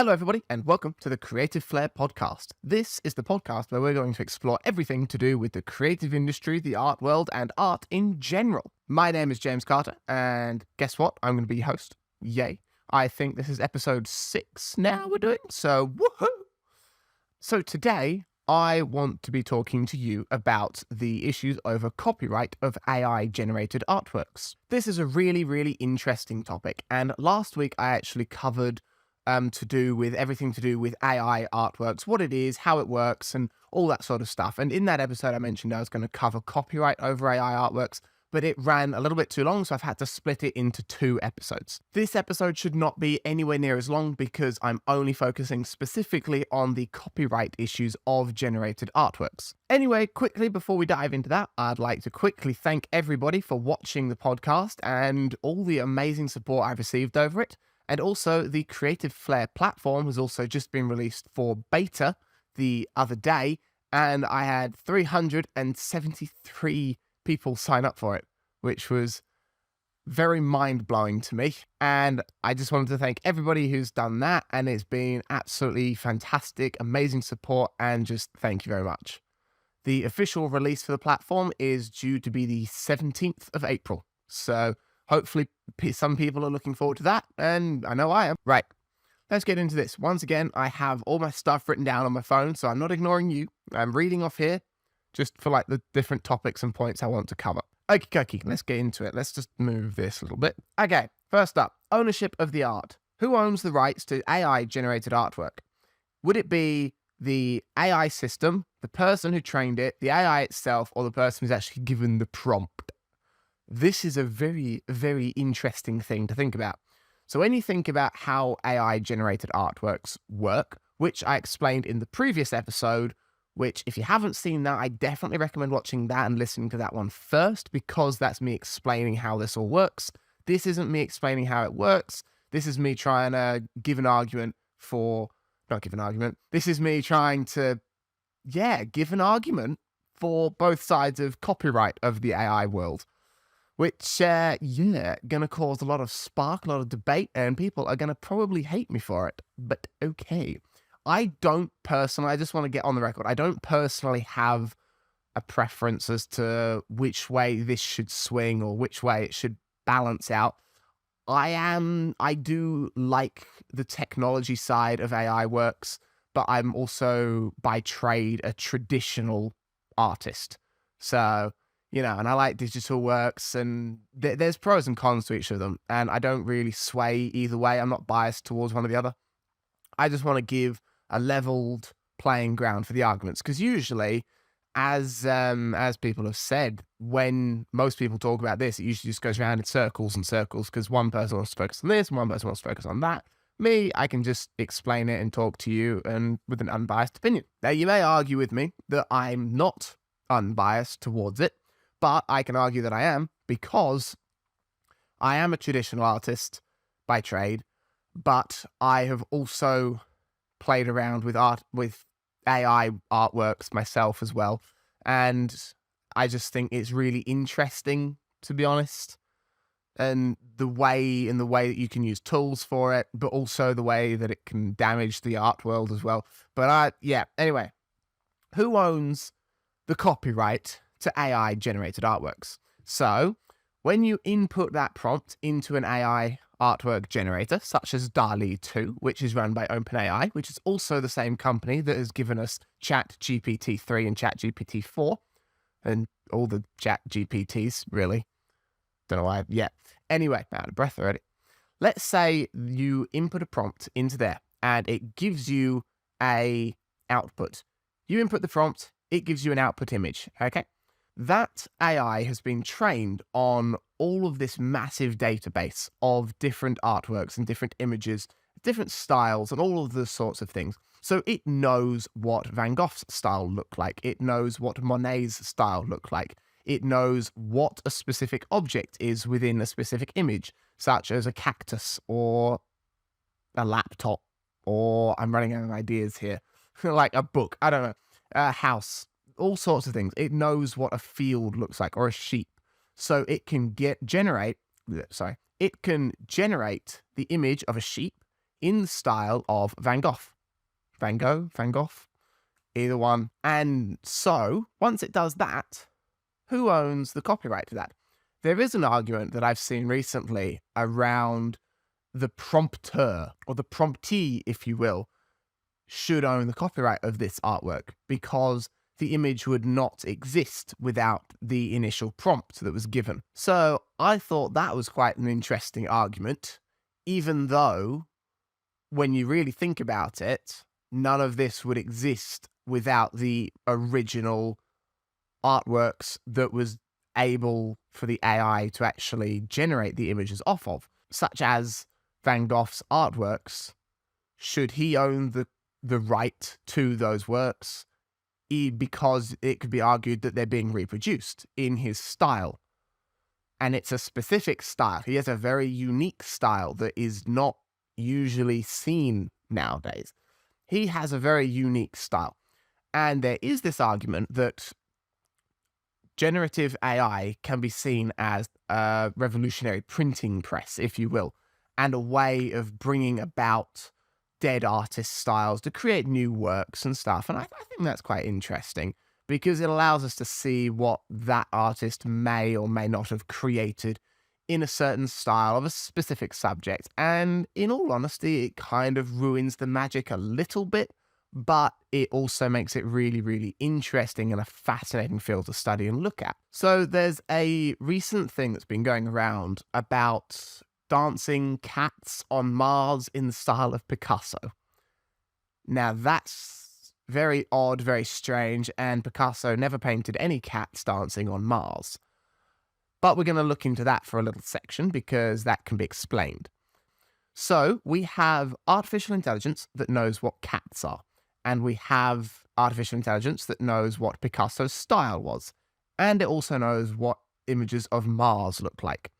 Hello, everybody, and welcome to the Creative Flair podcast. This is the podcast where we're going to explore everything to do with the creative industry, the art world, and art in general. My name is James Carter, and guess what? I'm going to be your host. Yay. I think this is episode 6 now we're doing, so woohoo! So today, I want to be talking to you about the issues over copyright of AI-generated artworks. This is a really, really interesting topic, and last week I actually covered everything to do with AI artworks, what it is, how it works, and all that sort of stuff. And in that episode, I mentioned I was going to cover copyright over AI artworks, but it ran a little bit too long, so I've had to split it into 2 episodes. This episode should not be anywhere near as long because I'm only focusing specifically on the copyright issues of generated artworks. Anyway, quickly before we dive into that, I'd like to quickly thank everybody for watching the podcast and all the amazing support I've received over it. And also, the Creative Flair platform has also just been released for beta the other day, and I had 373 people sign up for it, which was very mind-blowing to me. And I just wanted to thank everybody who's done that, and it's been absolutely fantastic, amazing support, and just thank you very much. The official release for the platform is due to be the 17th of April, so hopefully some people are looking forward to that, and I know I am. Right, let's get into this. Once again, I have all my stuff written down on my phone, so I'm not ignoring you. I'm reading off here just for like the different topics and points I want to cover. Okay, let's get into it. Let's just move this a little bit. Okay, first up, ownership of the art. Who owns the rights to AI-generated artwork? Would it be the AI system, the person who trained it, the AI itself, or the person who's actually given the prompt? This is a very, very interesting thing to think about. So when you think about how AI-generated artworks work, which I explained in the previous episode, which if you haven't seen that, I definitely recommend watching that and listening to that one first, because that's me explaining how this all works. This isn't me explaining how it works. This is me trying to give an argument for... Not give an argument. This is me trying to, give an argument for both sides of copyright of the AI world. Which, gonna cause a lot of spark, a lot of debate, and people are gonna probably hate me for it. But okay. I just want to get on the record, I don't personally have a preference as to which way this should swing or which way it should balance out. I do like the technology side of AI works, but I'm also by trade a traditional artist. So, and I like digital works, and there's pros and cons to each of them, and I don't really sway either way. I'm not biased towards one or the other. I just want to give a leveled playing ground for the arguments, because usually, as people have said, when most people talk about this, it usually just goes around in circles and circles, because one person wants to focus on this, and one person wants to focus on that. Me, I can just explain it and talk to you and with an unbiased opinion. Now, you may argue with me that I'm not unbiased towards it, but I can argue that I am, because I am a traditional artist by trade, but I have also played around with AI artworks myself as well. And I just think it's really interesting, to be honest. And the way that you can use tools for it, but also the way that it can damage the art world as well. But anyway, who owns the copyright to AI generated artworks? So when you input that prompt into an AI artwork generator, such as DALL-E 2, which is run by OpenAI, which is also the same company that has given us ChatGPT 3 and ChatGPT 4, and all the ChatGPTs, really. Don't know why. Yeah. Anyway, out of breath already. Let's say you input a prompt into there, and it gives you a output. You input the prompt, it gives you an output image, okay? That AI has been trained on all of this massive database of different artworks and different images, different styles, and all of those sorts of things. So it knows what Van Gogh's style looked like. It knows what Monet's style looked like. It knows what a specific object is within a specific image, such as a cactus or a laptop, or I'm running out of ideas here, like a book, I don't know, a house. All sorts of things. It knows what a field looks like, or a sheep. So it can generate the image of a sheep in the style of Van Gogh. Van Gogh? Van Gogh? Either one. And so, once it does that, who owns the copyright to that? There is an argument that I've seen recently around the prompter, or the promptee, if you will, should own the copyright of this artwork, because the image would not exist without the initial prompt that was given. So I thought that was quite an interesting argument, even though when you really think about it, none of this would exist without the original artworks that was able for the AI to actually generate the images off of, such as Van Gogh's artworks. Should he own the right to those works? Because it could be argued that they're being reproduced in his style. And it's a specific style. He has a very unique style that is not usually seen nowadays. He has a very unique style. And there is this argument that generative AI can be seen as a revolutionary printing press, if you will, and a way of bringing about dead artist styles to create new works and stuff. And I think that's quite interesting, because it allows us to see what that artist may or may not have created in a certain style of a specific subject. And in all honesty, it kind of ruins the magic a little bit, but it also makes it really, really interesting and a fascinating field to study and look at. So there's a recent thing that's been going around about dancing cats on Mars in the style of Picasso. Now that's very odd, very strange, and Picasso never painted any cats dancing on Mars. But we're going to look into that for a little section, because that can be explained. So we have artificial intelligence that knows what cats are, and we have artificial intelligence that knows what Picasso's style was, and it also knows what images of Mars look like.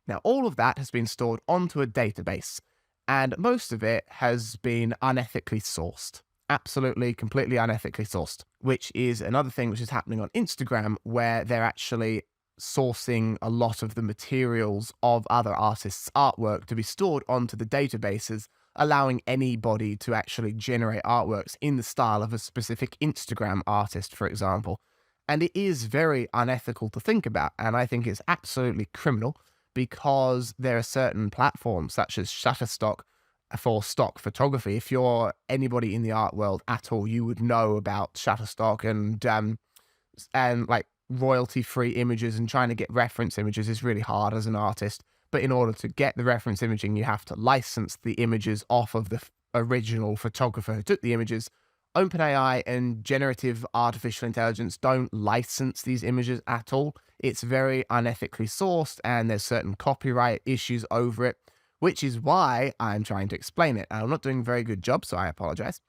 Now, all of that has been stored onto a database, and most of it has been unethically sourced. Absolutely, completely unethically sourced, which is another thing which is happening on Instagram, where they're actually sourcing a lot of the materials of other artists' artwork to be stored onto the databases, allowing anybody to actually generate artworks in the style of a specific Instagram artist, for example. And it is very unethical to think about, and I think it's absolutely criminal, because there are certain platforms such as Shutterstock for stock photography. If you're anybody in the art world at all, you would know about Shutterstock, and like royalty-free images, and trying to get reference images is really hard as an artist. But in order to get the reference imaging, you have to license the images off of the original photographer who took the images. OpenAI and generative artificial intelligence don't license these images at all. It's very unethically sourced, and there's certain copyright issues over it, which is why I'm trying to explain it. And I'm not doing a very good job, so I apologize.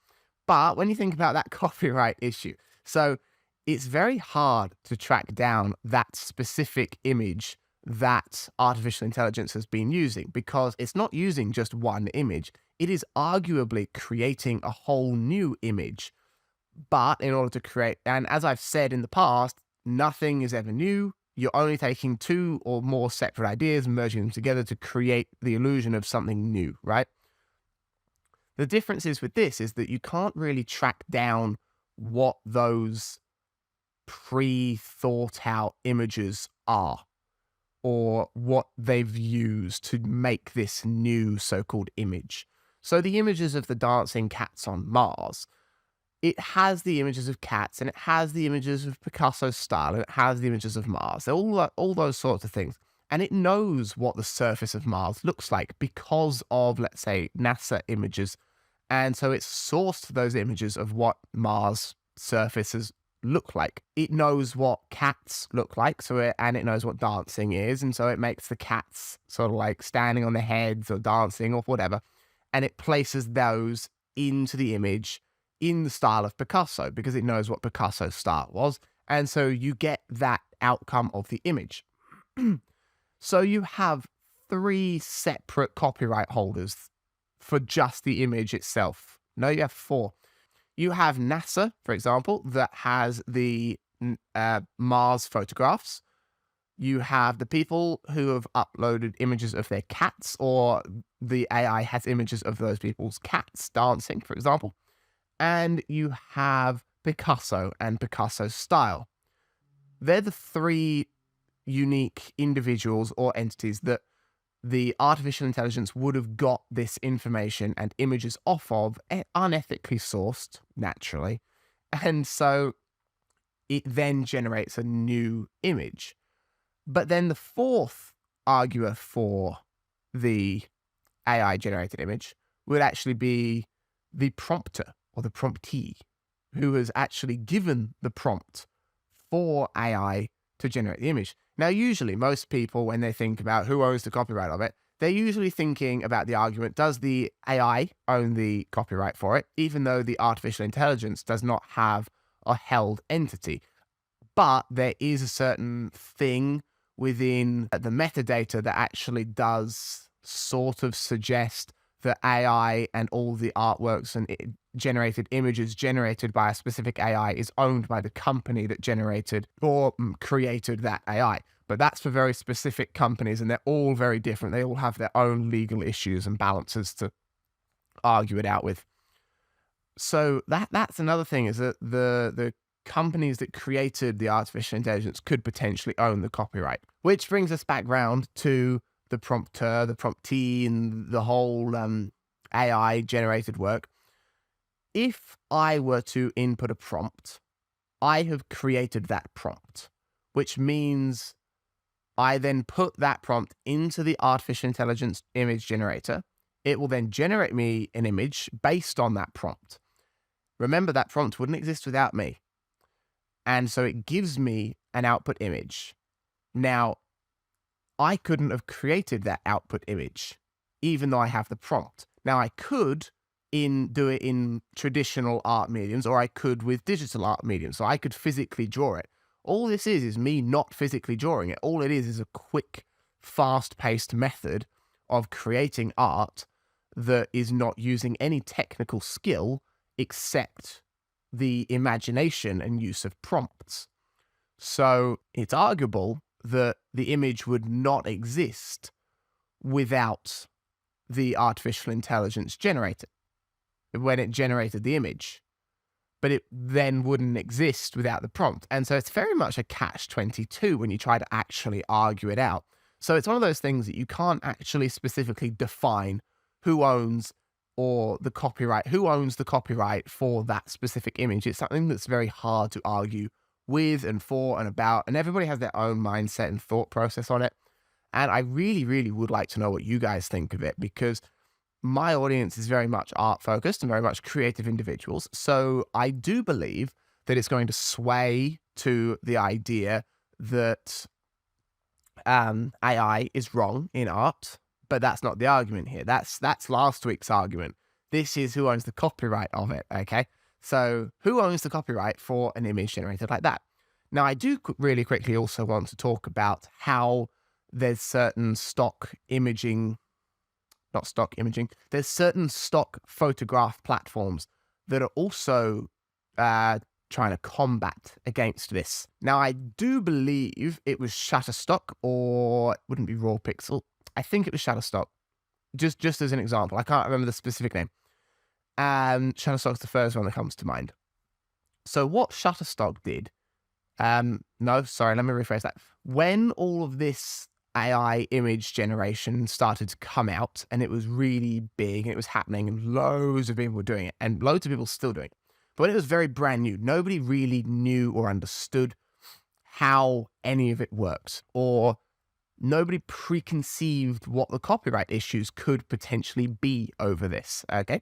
But when you think about that copyright issue, so it's very hard to track down that specific image that artificial intelligence has been using, because it's not using just one image. It is arguably creating a whole new image. But in order to create, and as I've said in the past, nothing is ever new. You're only taking two or more separate ideas, merging them together to create the illusion of something new, right? The difference is with this is that you can't really track down what those pre-thought out images are, or what they've used to make this new so-called image. So the images of the dancing cats on Mars, it has the images of cats, and it has the images of Picasso's style, and it has the images of Mars. They're all those sorts of things. And it knows what the surface of Mars looks like because of, let's say, NASA images. And so it's sourced those images of what Mars surfaces look like. It knows what cats look like, and it knows what dancing is, and so it makes the cats sort of like standing on their heads or dancing or whatever, and it places those into the image in the style of Picasso, because it knows what Picasso's style was, and so you get that outcome of the image. So you have 3 separate copyright holders for just the image itself. No, you have 4. You have NASA, for example, that has the Mars photographs. You have the people who have uploaded images of their cats, or the AI has images of those people's cats dancing, for example. And you have Picasso and Picasso's style. They're the three unique individuals or entities that the artificial intelligence would have got this information and images off of, unethically sourced, naturally. And so it then generates a new image. But then the fourth arguer for the AI generated image would actually be the prompter or the promptee, who has actually given the prompt for AI to generate the image. Now, usually most people, when they think about who owns the copyright of it, they're usually thinking about the argument, does the AI own the copyright for it, even though the artificial intelligence does not have a held entity? But there is a certain thing within the metadata that actually does sort of suggest that AI and all the artworks and generated images generated by a specific AI is owned by the company that generated or created that AI. But that's for very specific companies, and they're all very different. They all have their own legal issues and balances to argue it out with. So that's another thing, is that the companies that created the artificial intelligence could potentially own the copyright. Which brings us back round to the prompter, the promptee, and the whole AI generated work. If I were to input a prompt, I have created that prompt, which means I then put that prompt into the artificial intelligence image generator. It will then generate me an image based on that prompt. Remember, that prompt wouldn't exist without me. And so it gives me an output image. Now, I couldn't have created that output image, even though I have the prompt. Now, I could do it in traditional art mediums, or I could with digital art mediums. So I could physically draw it. All this is me not physically drawing it. All it is a quick, fast-paced method of creating art that is not using any technical skill except the imagination and use of prompts. So it's arguable that the image would not exist without the artificial intelligence generator when it generated the image, but it then wouldn't exist without the prompt. And so it's very much a catch-22 when you try to actually argue it out. So it's one of those things that you can't actually specifically define who owns or the copyright, who owns the copyright for that specific image. It's something that's very hard to argue with and for and about, and everybody has their own mindset and thought process on it. And I really, really would like to know what you guys think of it, because my audience is very much art focused and very much creative individuals. So I do believe that it's going to sway to the idea that AI is wrong in art, but that's not the argument here. That's last week's argument. This is who owns the copyright of it, okay? So who owns the copyright for an image generated like that? Now, I do really quickly also want to talk about how there's certain there's certain stock photograph platforms that are also trying to combat against this. Now, I do believe it was Shutterstock, or it wouldn't be Raw Pixel. I think it was Shutterstock, just as an example. I can't remember the specific name. Shutterstock's the first one that comes to mind. So what Shutterstock did, let me rephrase that. When all of this AI image generation started to come out, and it was really big, and it was happening, and loads of people were doing it, and loads of people still doing it. But when it was very brand new, nobody really knew or understood how any of it worked, or nobody preconceived what the copyright issues could potentially be over this, okay?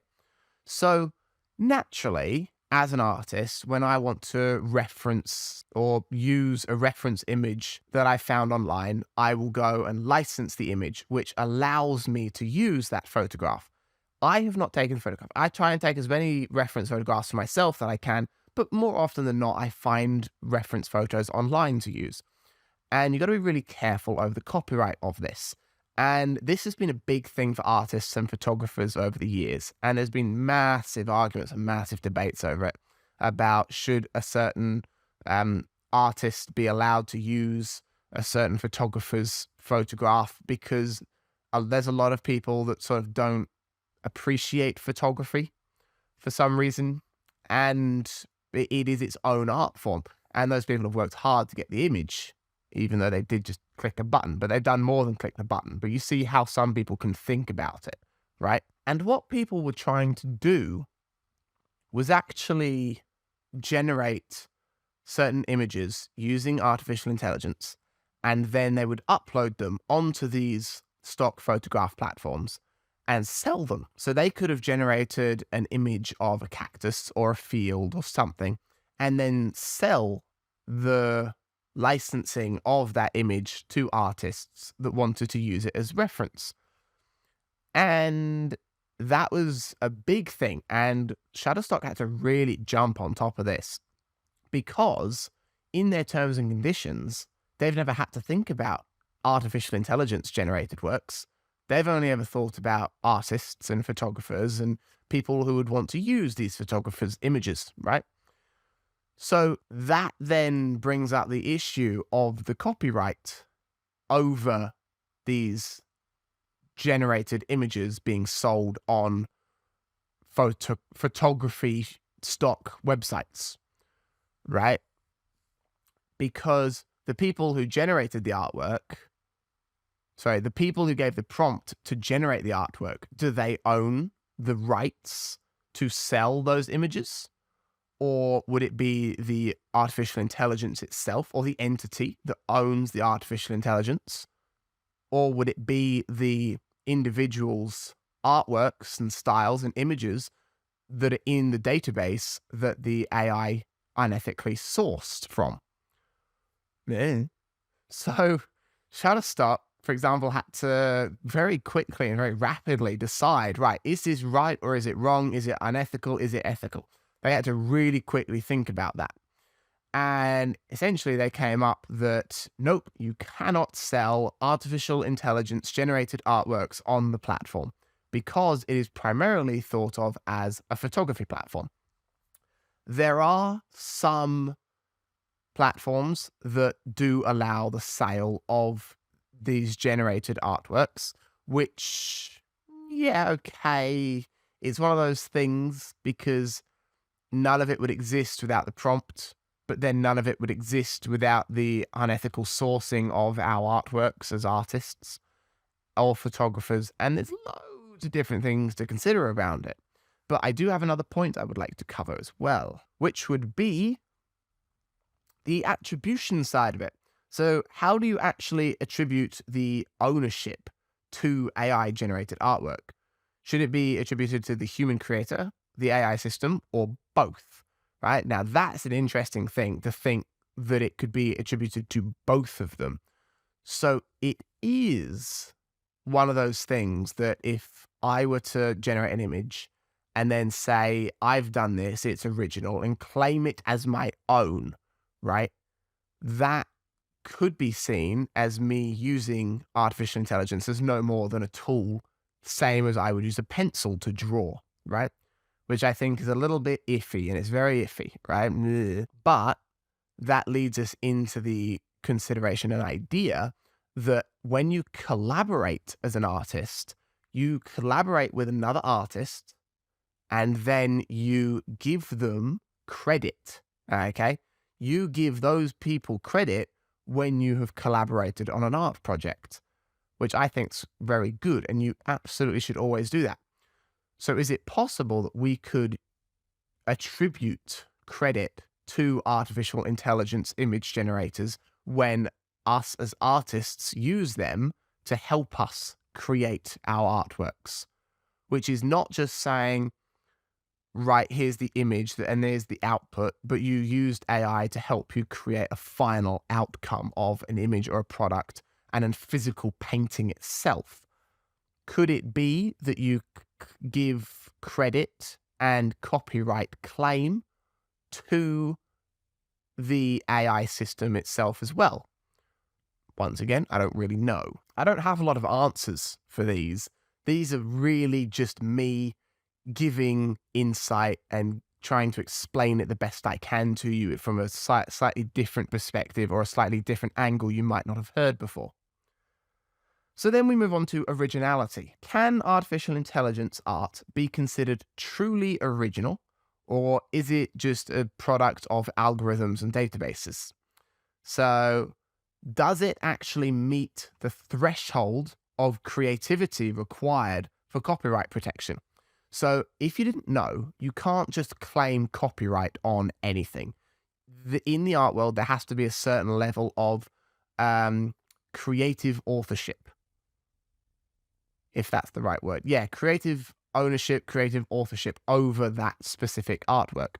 So naturally, as an artist, when I want to reference or use a reference image that I found online, I will go and license the image, which allows me to use that photograph. I have not taken a photograph. I try and take as many reference photographs for myself that I can, but more often than not, I find reference photos online to use. And you've got to be really careful over the copyright of this. And this has been a big thing for artists and photographers over the years. And there's been massive arguments and massive debates over it about should a certain artist be allowed to use a certain photographer's photograph because there's a lot of people that sort of don't appreciate photography for some reason, and it is its own art form. And those people have worked hard to get the image, even though they did just click a button, but they've done more than click the button. But you see how some people can think about it, right? And what people were trying to do was actually generate certain images using artificial intelligence, and then they would upload them onto these stock photograph platforms and sell them. So they could have generated an image of a cactus or a field or something, and then sell the licensing of that image to artists that wanted to use it as reference. And that was a big thing. And Shutterstock had to really jump on top of this because in their terms and conditions, they've never had to think about artificial intelligence generated works. They've only ever thought about artists and photographers and people who would want to use these photographers' images, right? So that then brings up the issue of the copyright over these generated images being sold on photography stock websites, right? Because the people who generated the artwork, the people who gave the prompt to generate the artwork, do they own the rights to sell those images? Or would it be the artificial intelligence itself or the entity that owns the artificial intelligence? Or would it be the individual's artworks and styles and images that are in the database that the AI unethically sourced from? Yeah. So Shutterstock, for example, had to very quickly and very rapidly decide, right, is this right or is it wrong? Is it unethical? Is it ethical? They had to really quickly think about that. And essentially they came up that, nope, you cannot sell artificial intelligence generated artworks on the platform because it is primarily thought of as a photography platform. There are some platforms that do allow the sale of these generated artworks, which, yeah, okay, it's one of those things because none of it would exist without the prompt, but then none of it would exist without the unethical sourcing of our artworks as artists or photographers. And there's loads of different things to consider around it. But I do have another point I would like to cover as well, which would be the attribution side of it. So how do you actually attribute the ownership to AI-generated artwork? Should it be attributed to the human creator, the AI system, or both? Right? Now, that's an interesting thing to think that it could be attributed to both of them. So it is one of those things that if I were to generate an image and then say, I've done this, it's original, and claim it as my own, right? That could be seen as me using artificial intelligence as no more than a tool, same as I would use a pencil to draw, right? Which I think is a little bit iffy, and it's very iffy, right? But that leads us into the consideration and idea that when you collaborate as an artist, you collaborate with another artist and then you give them credit, okay? You give those people credit when you have collaborated on an art project, which I think's very good, and you absolutely should always do that. So is it possible that we could attribute credit to artificial intelligence image generators when us as artists use them to help us create our artworks? Which is not just saying, right, here's the image and there's the output, but you used AI to help you create a final outcome of an image or a product and a physical painting itself. Could it be that you give credit and copyright claim to the AI system itself as well? Once again, I don't really know. I don't have a lot of answers for these. These are really just me giving insight and trying to explain it the best I can to you from a slightly different perspective or a slightly different angle you might not have heard before. So then we move on to originality. Can artificial intelligence art be considered truly original, or is it just a product of algorithms and databases? So, does it actually meet the threshold of creativity required for copyright protection? So, if you didn't know, you can't just claim copyright on anything. In the art world, there has to be a certain level of creative authorship, if that's the right word. Yeah, creative ownership, creative authorship over that specific artwork.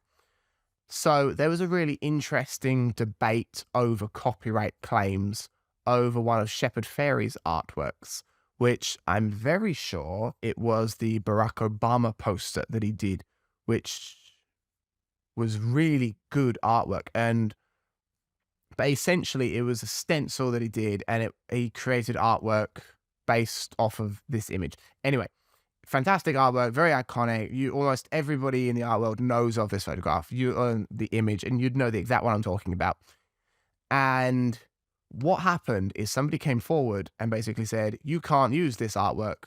So there was a really interesting debate over copyright claims over one of Shepard Fairey's artworks, which I'm very sure it was the Barack Obama poster that he did, which was really good artwork. But essentially it was a stencil that he did, and he created artwork based off of this image. Anyway, fantastic artwork, very iconic. Almost everybody in the art world knows of this photograph. You own the image, and you'd know the exact one I'm talking about. And what happened is somebody came forward and basically said, you can't use this artwork.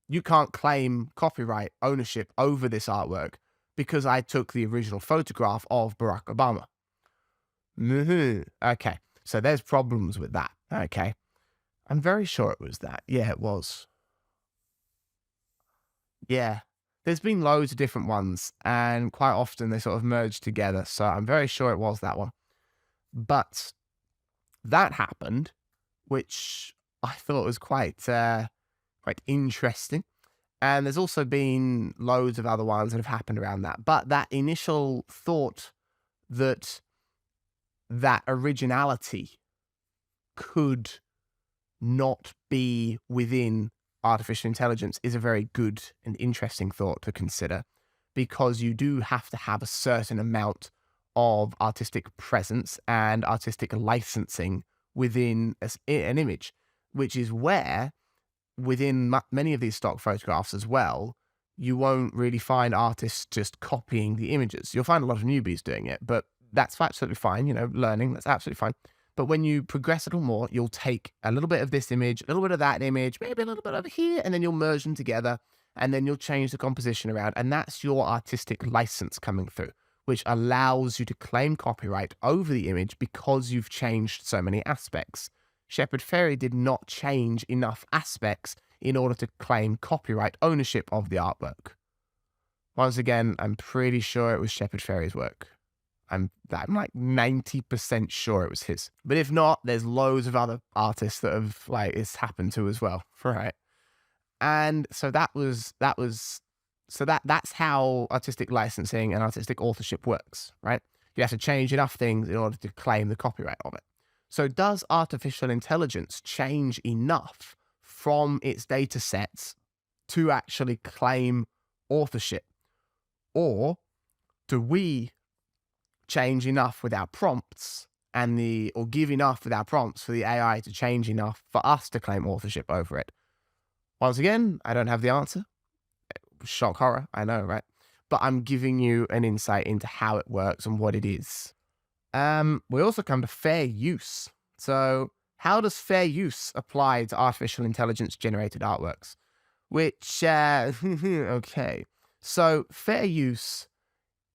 You can't claim copyright ownership over this artwork because I took the original photograph of Barack Obama. Okay, so there's problems with that. Okay, I'm very sure it was that. Yeah, it was. Yeah. There's been loads of different ones, and quite often they sort of merge together. So I'm very sure it was that one. But that happened, which I thought was quite interesting. And there's also been loads of other ones that have happened around that. But that initial thought that originality could not be within artificial intelligence is a very good and interesting thought to consider, because you do have to have a certain amount of artistic presence and artistic licensing within an image, which is where within many of these stock photographs as well, you won't really find artists just copying the images. You'll find a lot of newbies doing it, but that's absolutely fine. Learning, that's absolutely fine. But when you progress a little more, you'll take a little bit of this image, a little bit of that image, maybe a little bit over here, and then you'll merge them together, and then you'll change the composition around. And that's your artistic license coming through, which allows you to claim copyright over the image because you've changed so many aspects. Shepard Fairey did not change enough aspects in order to claim copyright ownership of the artwork. Once again, I'm pretty sure it was Shepard Fairey's work. I'm like 90% sure it was his. But if not, there's loads of other artists that have it's happened to as well. Right. And so that's how artistic licensing and artistic authorship works, right? You have to change enough things in order to claim the copyright of it. So does artificial intelligence change enough from its data sets to actually claim authorship? Or do we change enough with our prompts or give enough with our prompts for the AI to change enough for us to claim authorship over it? Once again, I don't have the answer. Shock horror, I know, right? But I'm giving you an insight into how it works and what it is. We also come to fair use. So how does fair use apply to artificial intelligence generated artworks? Which, okay. So fair use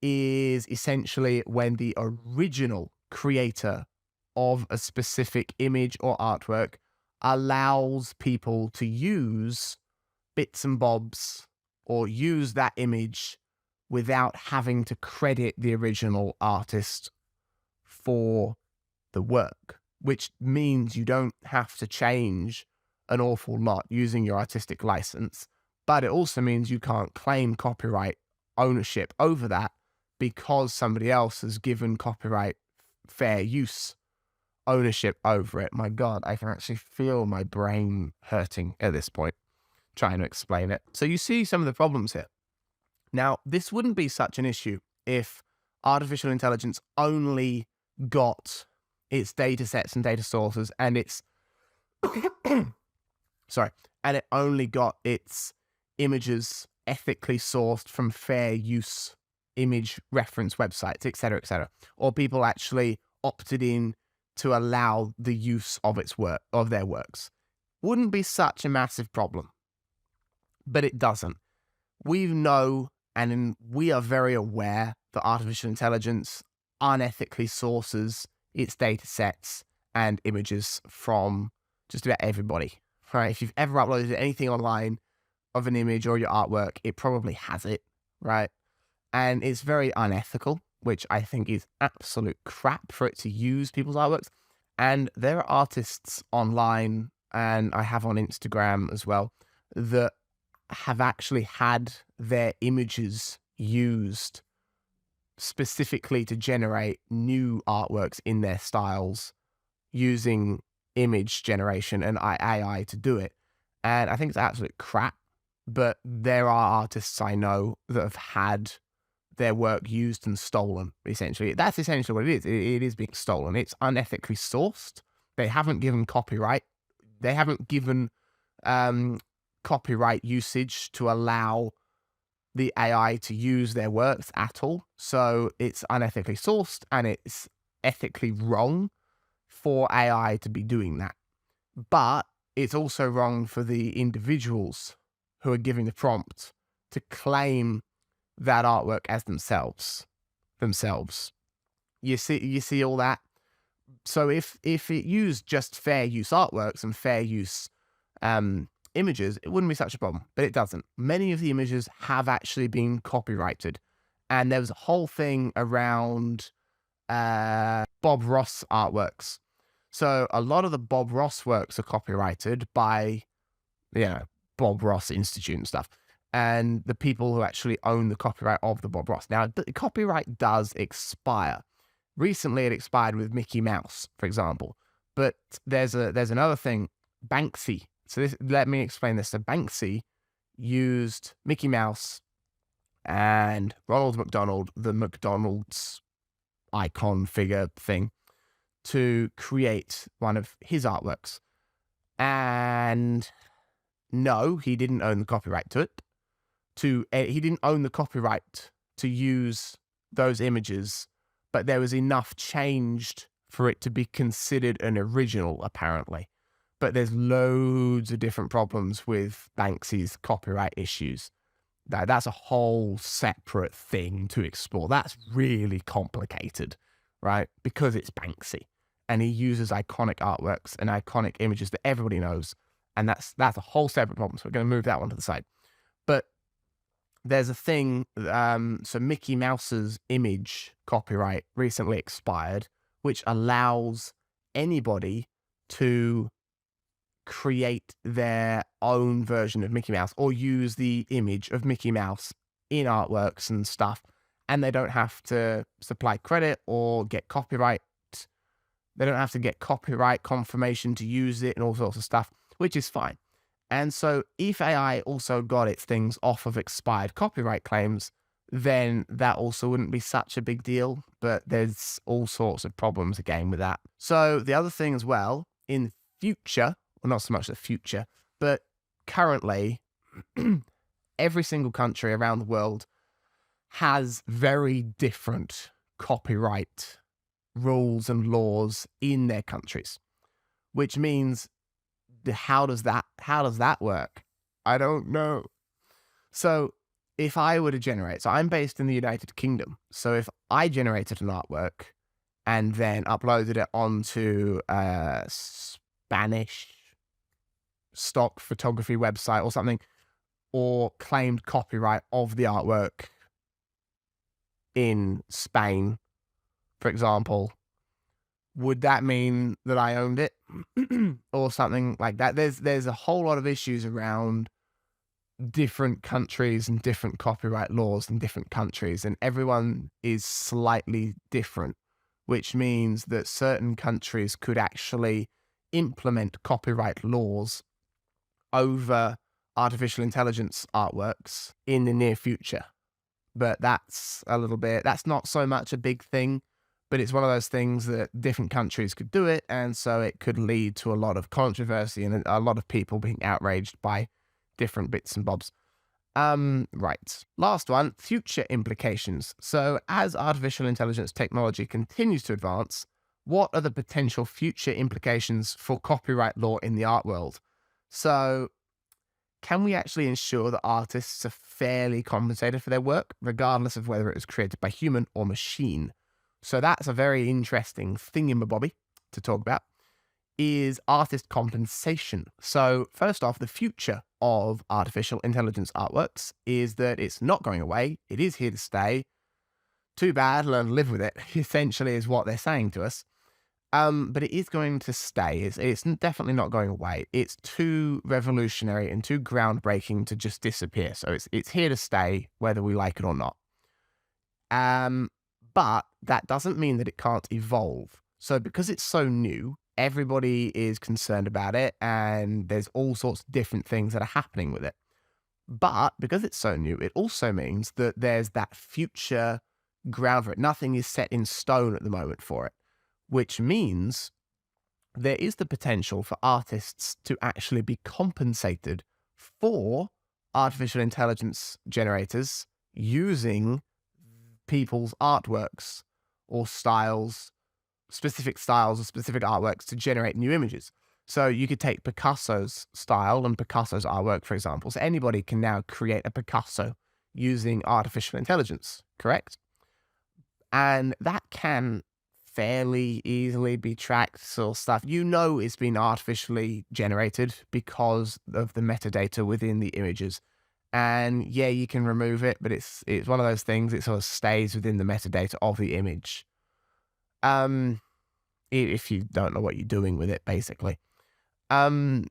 is essentially when the original creator of a specific image or artwork allows people to use bits and bobs or use that image without having to credit the original artist for the work, which means you don't have to change an awful lot using your artistic license, but it also means you can't claim copyright ownership over that because somebody else has given copyright fair use ownership over it. My God, I can actually feel my brain hurting at this point trying to explain it. So you see some of the problems here. Now, this wouldn't be such an issue if artificial intelligence only got its data sets and data sources and its and it only got its images ethically sourced from fair use image reference websites, etc., or people actually opted in to allow the use of their works. Wouldn't be such a massive problem, but it doesn't. We know, and we are very aware that artificial intelligence unethically sources its data sets and images from just about everybody, right? If you've ever uploaded anything online of an image or your artwork, it probably has it, right? And it's very unethical, which I think is absolute crap for it to use people's artworks. And there are artists online, and I have on Instagram as well, that have actually had their images used specifically to generate new artworks in their styles using image generation and AI to do it. And I think it's absolute crap, but there are artists I know that have had their work used and stolen, essentially. That's essentially what it is. It is being stolen. It's unethically sourced. They haven't given copyright. They haven't given copyright usage to allow the AI to use their works at all. So it's unethically sourced, and it's ethically wrong for AI to be doing that. But it's also wrong for the individuals who are giving the prompt to claim that artwork as themselves. You see all that? So if it used just fair use artworks and fair use images, it wouldn't be such a problem, but it doesn't. Many of the images have actually been copyrighted, and there was a whole thing around Bob Ross artworks. So a lot of the Bob Ross works are copyrighted by, Bob Ross Institute and stuff, and the people who actually own the copyright of the Bob Ross. Now, the copyright does expire. Recently, it expired with Mickey Mouse, for example. But there's another thing, Banksy. So let me explain this. So Banksy used Mickey Mouse and Ronald McDonald, the McDonald's icon figure thing, to create one of his artworks. And no, he didn't own the copyright to it. He didn't own the copyright to use those images, but there was enough changed for it to be considered an original, apparently. But there's loads of different problems with Banksy's copyright issues. That's a whole separate thing to explore. That's really complicated, right? Because it's Banksy, and he uses iconic artworks and iconic images that everybody knows, and that's a whole separate problem. So we're going to move that one to the side. But there's a thing, so Mickey Mouse's image copyright recently expired, which allows anybody to create their own version of Mickey Mouse or use the image of Mickey Mouse in artworks and stuff, and they don't have to supply credit or get copyright. They don't have to get copyright confirmation to use it and all sorts of stuff, which is fine. And so if AI also got its things off of expired copyright claims, then that also wouldn't be such a big deal. But there's all sorts of problems again with that. So the other thing as well, in future, well, not so much the future, but currently, every single country around the world has very different copyright rules and laws in their countries, which means how does that work? I don't know. So if I were to generate, so I'm based in the United Kingdom. So if I generated an artwork and then uploaded it onto a Spanish stock photography website or something, or claimed copyright of the artwork in Spain, for example, would that mean that I owned it or something like that? There's a whole lot of issues around different countries and different copyright laws in different countries, and everyone is slightly different, which means that certain countries could actually implement copyright laws over artificial intelligence artworks in the near future. But that's not so much a big thing, but it's one of those things that different countries could do it, and so it could lead to a lot of controversy and a lot of people being outraged by different bits and bobs. Right. Last one, future implications. So, as artificial intelligence technology continues to advance, what are the potential future implications for copyright law in the art world? So, can we actually ensure that artists are fairly compensated for their work, regardless of whether it was created by human or machine? So, that's a very interesting thingamabobby to talk about is artist compensation. So, first off, the future of artificial intelligence artworks is that it's not going away. It is here to stay. Too bad, learn to live with it, essentially, is what they're saying to us. But it is going to stay. It's definitely not going away. It's too revolutionary and too groundbreaking to just disappear. So it's here to stay, whether we like it or not. Um, but that doesn't mean that it can't evolve. So because it's so new, everybody is concerned about it, and there's all sorts of different things that are happening with it. But because it's so new, it also means that there's that future ground for it. Nothing is set in stone at the moment for it, which means there is the potential for artists to actually be compensated for artificial intelligence generators using people's artworks or specific styles or specific artworks to generate new images. So you could take Picasso's style and Picasso's artwork, for example. So anybody can now create a Picasso using artificial intelligence, correct? And that can fairly easily be tracked or stuff. You know it's been artificially generated because of the metadata within the images. And yeah, you can remove it, but it's one of those things, it sort of stays within the metadata of the image. Um, if you don't know what you're doing with it, basically. Um,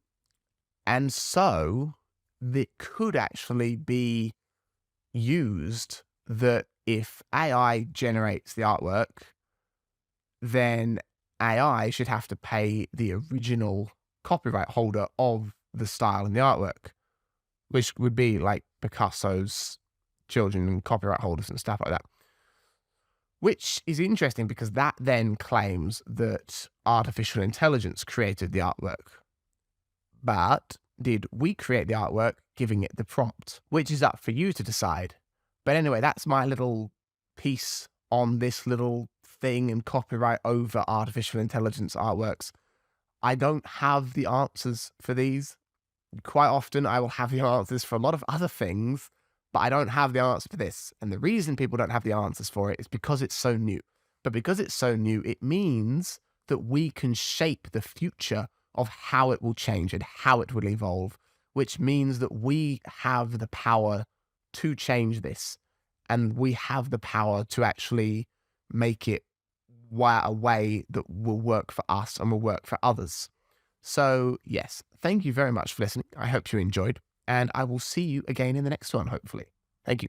and so it could actually be used that if AI generates the artwork, then AI should have to pay the original copyright holder of the style and the artwork, which would be like Picasso's children and copyright holders and stuff like that. Which is interesting because that then claims that artificial intelligence created the artwork. But did we create the artwork giving it the prompt? Which is up for you to decide. But anyway, that's my little piece on this little thing and copyright over artificial intelligence artworks. I don't have the answers for these. Quite often, I will have the answers for a lot of other things, but I don't have the answer for this. And the reason people don't have the answers for it is because it's so new. But because it's so new, it means that we can shape the future of how it will change and how it will evolve, which means that we have the power to change this. And we have the power to actually make it a way that will work for us and will work for others. So, yes, thank you very much for listening. I hope you enjoyed, and I will see you again in the next one, hopefully. Thank you.